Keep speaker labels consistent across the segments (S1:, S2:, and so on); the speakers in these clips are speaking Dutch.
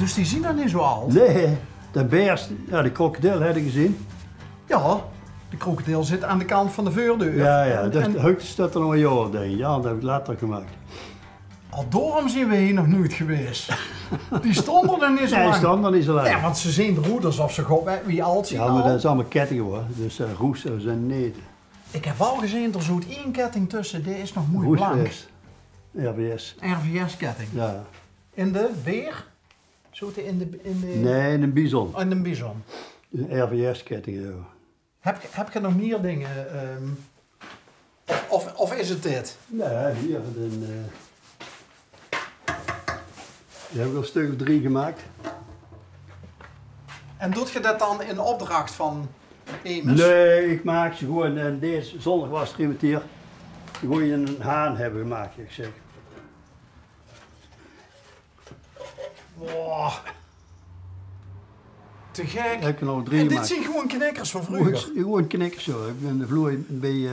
S1: Dus die zien dan niet zo oud?
S2: Nee, de beers, ja, de krokodil heb je gezien.
S1: Ja, de krokodil zit aan de kant van de voordeur.
S2: Ja, dat staat er nog een jaar denk ik. Ja, dat heb ik later gemaakt.
S1: Al daarom zijn we hier nog nooit geweest. Die stonden er niet zo
S2: Nee,
S1: lang.
S2: die stonden er niet zo lang.
S1: Ja, want ze zien broeders of ze god weet wie oud zijn
S2: Ja, maar
S1: al.
S2: dat is allemaal kettingen hoor. Dus roesters en neten.
S1: Ik heb al gezien, er zoet één ketting tussen, die is nog moeilijk blank.
S2: Roesters. RBS.
S1: RVS-ketting.
S2: Ja.
S1: In de beer? Zoet in de...
S2: Nee, een bison.
S1: In de bison.
S2: Een RVS-ketting. Ja.
S1: Heb je nog meer dingen? Of is het dit?
S2: Nee, hier. Die heb ik al een stuk of 3 gemaakt.
S1: En doet je dat dan in opdracht van Emus?
S2: Nee, ik maak ze gewoon. En deze zondag was er iemand hier. Die gewoon in een haan hebben gemaakt, ik zeg.
S1: Wow. Te gek.
S2: Heb ik er nog 3
S1: En dit
S2: gemaakt.
S1: zijn gewoon knikkers van vroeger.
S2: Gewoon knikkers zo. Ik ben de vloer bij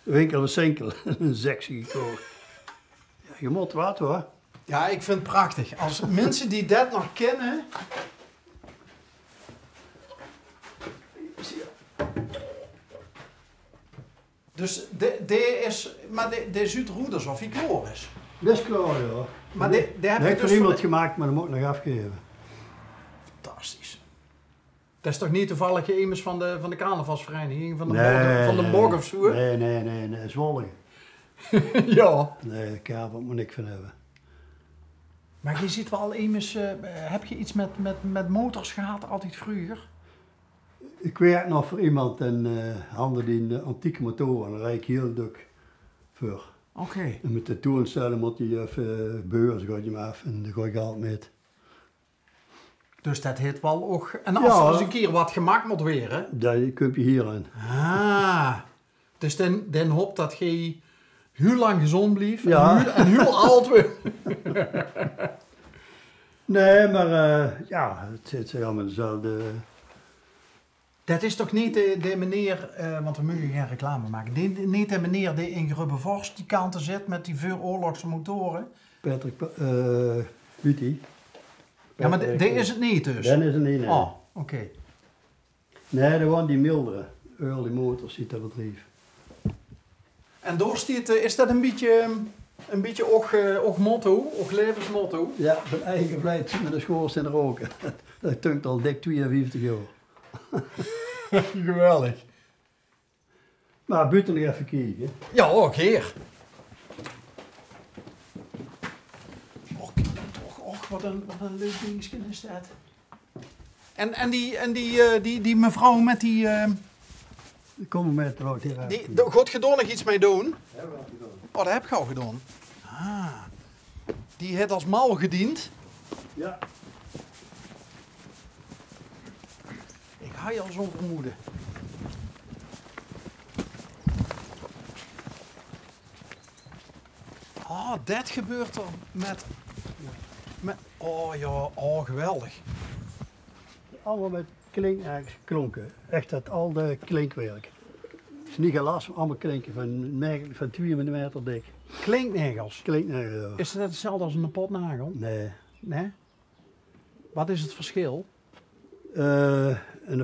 S2: winkel en Senkel een sectie gekocht. Ja, je moet wat hoor.
S1: Ja, ik vind het prachtig. Als mensen die dat nog kennen... Dus de is... Maar de is uit Roeders of Icloris.
S2: Dat is klaar hoor.
S1: Maar
S2: dat
S1: die heb
S2: heb
S1: je
S2: ik voor
S1: dus
S2: iemand
S1: van-
S2: gemaakt, maar dat moet ik nog afgeven.
S1: Fantastisch. Dat is toch niet toevallig Emus van de carnavalsvereniging? Van de
S2: Nee,
S1: morgen of zo?
S2: Nee, Zwolle.
S1: Ja.
S2: Nee, daar kan ik niks van hebben.
S1: Maar je ziet wel Emus... heb je iets met motors gehad altijd vroeger?
S2: Ik werk nog voor iemand en handen die een antieke motoren, daar rijd ik heel druk voor.
S1: Oké.
S2: En met de toerenstellen moet je even beurs, gaat je maar af en dan gooi ik altijd met.
S1: Dus dat heet wel ook... En als
S2: Ja.
S1: er eens een keer wat gemaakt moet weer, hè?
S2: Daar kun je hier aan.
S1: Ah. Dus dan hoop dat je heel lang gezond blijft
S2: Ja.
S1: en heel oud wordt.
S2: Nee, maar ja, het is allemaal dezelfde.
S1: Dat is toch niet de meneer, want we mogen geen reclame maken, niet de meneer die in Grubbevorst die kanten zit met die vooroorlogse motoren?
S2: Patrick Uti.
S1: Ja, maar die is het niet dus?
S2: Dan is het niet, nee.
S1: Oh, oké.
S2: Nee, dat waren die mildere. Early Motors ziet dat bedrijf.
S1: En doorstiet, is dat een beetje ook motto, ook levensmotto?
S2: Ja, van eigen vlijt met de schoorsteen roken. Dat tunkt al dik 52 jaar.
S1: Geweldig.
S2: Maar buiten nog even kijken.
S1: Ja, ook hier. Och, kijk dan toch. Och, wat een leuk dingetje is dat. En die mevrouw met die...
S2: Ik kom met rood hier uit.
S1: God je daar nog iets mee doen?
S2: Hebben we al gedaan.
S1: Oh, dat heb ik al gedaan. Ah. Die heeft als mal gediend.
S2: Ja.
S1: Ik ga je al zo vermoeden. Oh, dat gebeurt er met... Oh ja, oh geweldig.
S2: Allemaal met klonken. Echt dat al de klinkwerk. Het is niet gelast, allemaal klinken van 2 mm dik.
S1: Klinknagels.
S2: Klinknagel, ja.
S1: Is dat hetzelfde als een potnagel?
S2: Nee.
S1: Nee? Wat is het verschil?
S2: En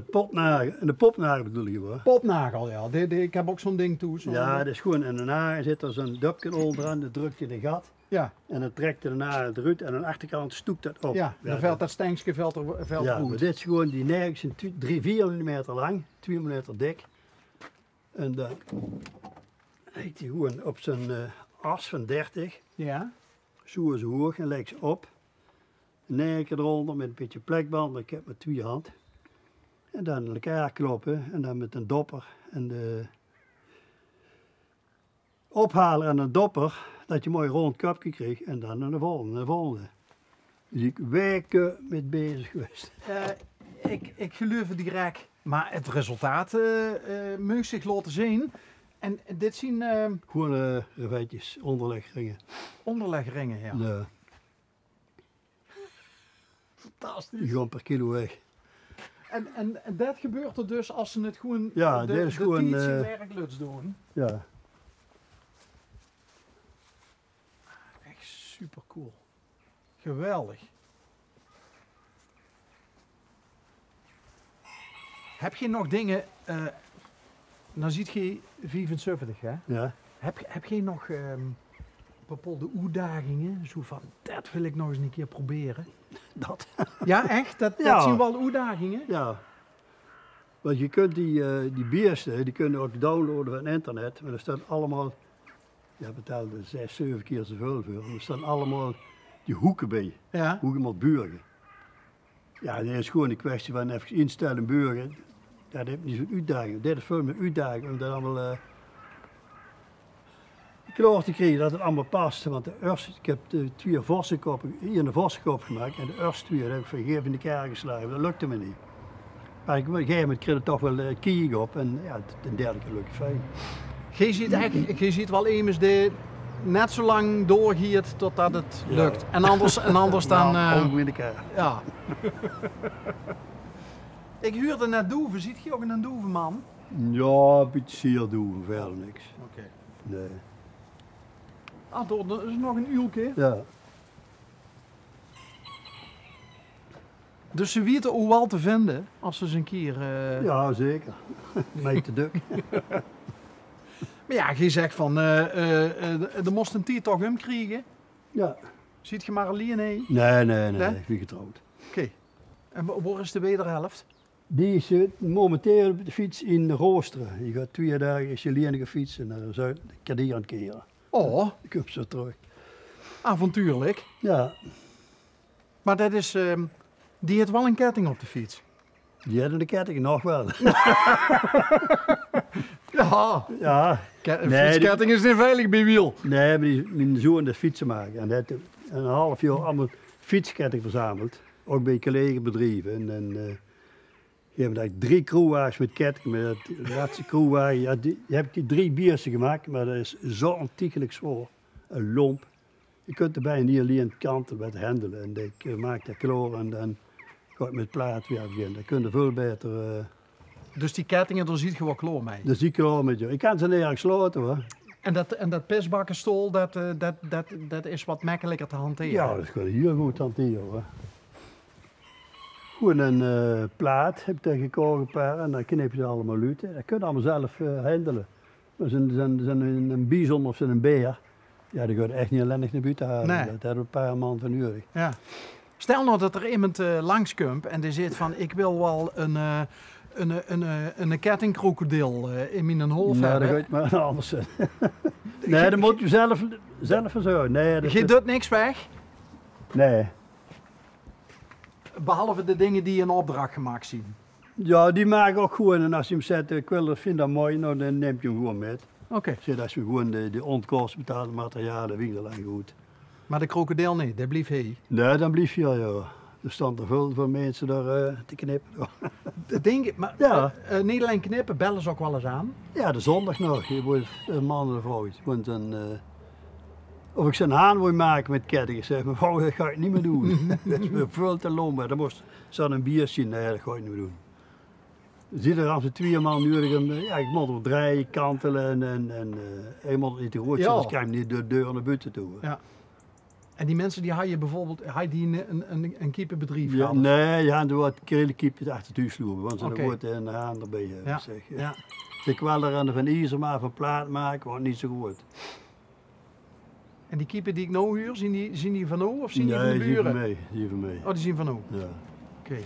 S2: de popnagel bedoel je wel?
S1: Popnagel, ja. Ik heb ook zo'n ding toe.
S2: Ja, dat is gewoon in de nagel zit er zo'n dopje onderaan, dan druk je de gat.
S1: Ja,
S2: En dan trekt je de nagel eruit en aan de achterkant stoekt dat op.
S1: ja, dan velt dat stengske veld
S2: Ja, maar
S1: goed.
S2: dit is gewoon, die nagels zijn 3-4 mm lang, 2 mm dik. En dan lijkt hij gewoon op zijn as van 30,
S1: Ja?
S2: zo hoog en lijkt ze op. Een nagel eronder met een beetje plekband, ik heb met 2 hand. En dan in elkaar kloppen en dan met een dopper en de ophalen en een dopper, dat je een mooi rond kapje kreeg en dan naar de volgende. Dus ik weken met bezig geweest.
S1: Ik geloof het direct. Maar het resultaat moet zich laten zien. En dit zien
S2: Gewoon revetjes, onderlegringen.
S1: onderlegringen, ja.
S2: Ja,
S1: Fantastisch.
S2: die gaan per kilo weg.
S1: En dat gebeurt er dus als ze het gewoon
S2: Ja,
S1: de
S2: dit is gewoon,
S1: werkluts doen.
S2: Ja,
S1: Echt super cool. Geweldig. Heb je nog dingen, dan ziet je 75 hè?
S2: Ja,
S1: Heb je nog bepaalde uitdagingen? Zo van, dat wil ik nog eens een keer proberen.
S2: dat.
S1: Ja, echt? Dat
S2: Ja.
S1: zijn wel uitdagingen?
S2: Ja. Want je kunt die beesten, die kunnen ook downloaden van internet. Maar er staan allemaal, je betaalt er 6, 7 keer zoveel voor. Er staan allemaal die hoeken bij.
S1: Ja.
S2: Hoe je moet burgen. Ja, dat is gewoon een kwestie van even instellen, burgen. Ja, dat heeft niet zo'n uitdaging. Dit is veel meer uitdaging om dat allemaal klaar te krijgen, dat het allemaal past. Want de urs, ik heb de 2 vossenkoppen, hier een vossenkop gemaakt en de urs 2 heb ik vergeven in de elkaar geslagen. Dat lukte me niet. Maar op een gegeven moment kreeg ik toch wel kieg op en ja, de derde keer lukte fijn.
S1: Je ziet wel immers die net zo lang doorgiet totdat het
S2: Ja.
S1: lukt. En anders dan...
S2: Nou, in elkaar.
S1: ja. Ik huurde net doeven. Ziet je ook een doevenman?
S2: Ja, een beetje zeer doen, verder niks.
S1: Oké.
S2: Nee.
S1: Ah, er is nog een uurtje.
S2: Ja.
S1: Dus ze weten hoe wel te vinden als ze eens een keer...
S2: Ja, zeker. Mij te duk.
S1: Maar ja, je zegt van, er moest een tier toch hem krijgen.
S2: Ja.
S1: Ziet je maar alleen? Nee?
S2: Nee,
S1: Nee?
S2: ik ben getrouwd.
S1: Oké. En waar is de wederhelft?
S2: Die is momenteel op de fiets in Roosteren. Je gaat 2 dagen is je alleen gefietsen en dan zou ik die aan het keren.
S1: Oh,
S2: Ik kom zo terug.
S1: avontuurlijk.
S2: Ja,
S1: Maar dat is... die heeft wel een ketting op de fiets.
S2: die hadden de ketting nog wel.
S1: Ja.
S2: Ja,
S1: Een
S2: Nee,
S1: fietsketting is niet veilig bij wiel.
S2: nee, maar die mijn zoon dat fietsen maken. En dat heeft een half jaar allemaal fietsketting verzameld. Ook bij collega-bedrijven. En dan je hebt eigenlijk 3 crewwagens met ketting. Maar dat de laatste crewwagen, ja, die heb ik 3 biersen gemaakt. Maar dat is zo ontiegelijk zwaar. Een lomp. Je kunt er bijna niet alleen kanten met handelen. En ik maak dat kloor en dan ga ik met plaat weer beginnen. Dan kun je veel beter.
S1: Dus die kettingen, daar ziet je wel kloor mee.
S2: Dus die kloor met je. Ik kan ze niet erg sloten hoor.
S1: En dat pisbakkenstol, dat is wat makkelijker te hanteren.
S2: Ja, dat is gewoon heel goed hanteren hoor. Gewoon een plaat heb ik daar gekocht een paar en dan knip je ze allemaal uit. Dat kun je allemaal zelf handelen. Maar een bison of een beer, ja, die gaat echt niet ellendig naar buiten halen.
S1: Nee.
S2: Dat hebben we een paar maanden van nodig.
S1: Ja. Stel nou dat er iemand langskomt en die zegt van, ik wil wel een kettingkrokodil in mijn hoofd
S2: Nou, dan
S1: hebben.
S2: ga je het maar anders zijn. Nee, dan moet je zelf verzorgen. Nee,
S1: Je doet niks weg,
S2: nee.
S1: behalve de dingen die in opdracht gemaakt zien.
S2: Ja, die maak ik ook gewoon. En als je hem zet, ik vind dat mooi, nou, dan neem je hem gewoon met.
S1: Oké.
S2: Zit als je gewoon de onkosten betaalde materialen, vind ik dat lang goed.
S1: Maar de krokodil niet, dat blieft hij.
S2: Nee, dan blijf je ja. Er staan er veel van mensen daar te knippen.
S1: Dat denk ik, maar
S2: Ja.
S1: niet alleen knippen, bellen ze ook wel eens aan.
S2: Ja, de zondag nog. Je wordt een man en een vrouw. Want dan, of ik zo'n haan wil maken met kettingen. Ik zeg, mevrouw, dat ga ik niet meer doen. Dat is me veel te lomp. Dan moest ze een bier zien. Nee, dat ga ik niet meer doen. Zie er als 2 man nodig om, ja, ik moet op draaien, kantelen en eenmaal niet te rood zijn,
S1: Ja.
S2: anders krijg je niet de deur naar buiten toe.
S1: Ja. En die mensen die had je bijvoorbeeld, had die een kiepenbedrijf
S2: Ja,
S1: gehad?
S2: nee, ja, er wordt krelenkiepjes achter thuis lopen, want ze
S1: Oké.
S2: wordt een haan erbij.
S1: Ja.
S2: Zeg.
S1: Ja.
S2: Ik wil er aan van ijzer maar van plaat maken, wordt niet zo goed.
S1: En die kiepen die ik nou huur, zien die van nou of zien die van de
S2: Nee, die van
S1: buren?
S2: mij, die van mij.
S1: Oh, die zien van nou.
S2: Ja.
S1: Oké.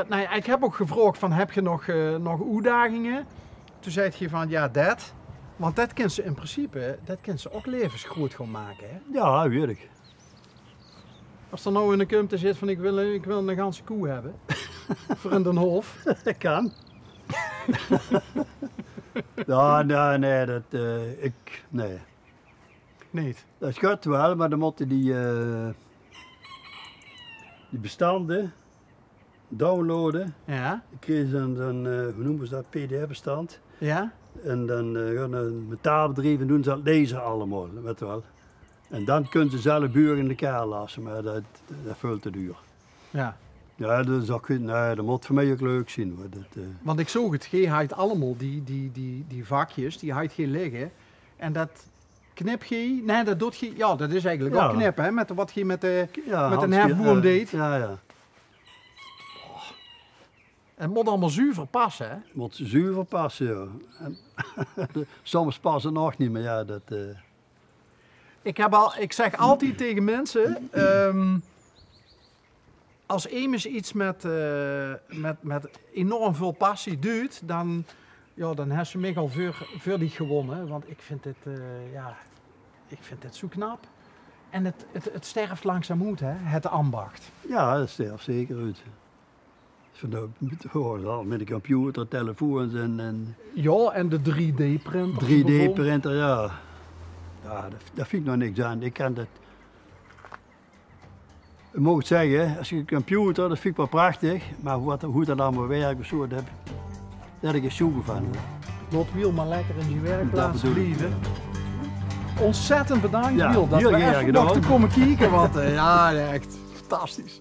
S1: Nou ja, ik heb ook gevraagd van, heb je nog uitdagingen? Toen zei je van, ja, dat. Want dat kan ze in principe, dat kan ze ook levensgroot gaan maken. Hè?
S2: Ja, weet ik.
S1: Als er nou in een kumte zit van, ik wil een ganse koe hebben. Voor in Den Hof.
S2: Dat kan. Ja, nee, nee.
S1: Niet.
S2: Dat gaat wel, maar dan moeten die bestanden downloaden.
S1: Ja.
S2: Dan krijg je hoe noemen ze dat, PDF-bestand.
S1: Ja.
S2: En dan gaan een metaalbedrijf en doen ze dat lezen allemaal, weet je wel. En dan kunnen ze zelf buren in elkaar lassen, maar dat is veel te duur.
S1: Ja.
S2: Ja, dat is ook goed. Nee, dat moet voor mij ook leuk zien. Hoor.
S1: Want ik zag het, je had allemaal die vakjes, die had je liggen. En dat knip je, nee dat doet je, ja dat is eigenlijk
S2: Ja.
S1: ook knippen, hè, met wat je met de...
S2: Ja,
S1: Met een
S2: Hans-
S1: hefboom deed.
S2: Ja, ja.
S1: Het moet allemaal zuiver passen, hè?
S2: Het moet zuiver passen, ja. En soms passen nog niet, maar ja, dat...
S1: Ik zeg altijd tegen mensen, als Emus iets met enorm veel passie doet, dan heeft ze mij al voor die gewonnen. Want ik vind dit zo knap. En het sterft langzaam uit, hè? Het ambacht.
S2: Ja, dat sterft zeker uit. Al met de computer, telefoons en
S1: Ja, en de 3D-printer.
S2: 3D-printer, ja. Ja, daar vind ik nog niks aan. Ik kan dat... Ik moet het zeggen, als je een computer, dat vind ik wel prachtig. Maar hoe dat allemaal werkt, zo, daar heb ik een zoeken van.
S1: Laat Wiel maar lekker in je werkplaats
S2: bedoel ik.
S1: blijven. Ontzettend bedankt,
S2: Ja,
S1: Wiel, dat
S2: heel
S1: we
S2: graag
S1: even
S2: gedaan.
S1: mochten komen kijken. Want ja, echt fantastisch.